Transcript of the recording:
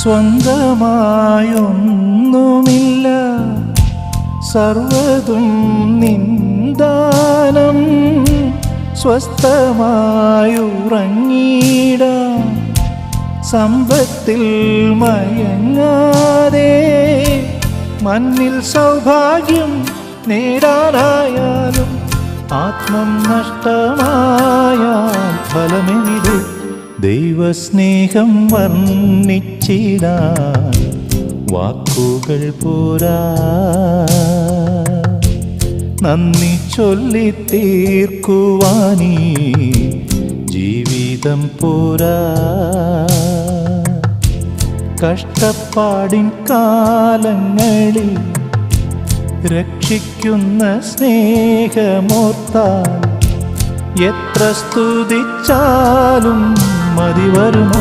സ്വന്തമായൊന്നുമില്ല, സർവ്വതും നിന്ദാനം. സ്വസ്ഥമായുറങ്ങിടാം സമ്പത്തിൽ മയങ്ങാതെ, മണ്ണിൽ സൗഭാഗ്യം നേടാനായാലും ആത്മം നഷ്ടമായാൽ ഫലമെവിടെ? ദൈവസ്നേഹം വർണ്ണിച്ചിടാൻ വാക്കുകൾ പോരാ, നന്ദി ചൊല്ലി തീർക്കുവാനീ ജീവിതം പോരാ. കഷ്ടപ്പാടിൻ കാലങ്ങളിൽ രക്ഷിക്കുന്ന സ്നേഹമോർത്താൽ എത്ര സ്തുതിച്ചാലും മതി വരുമോ?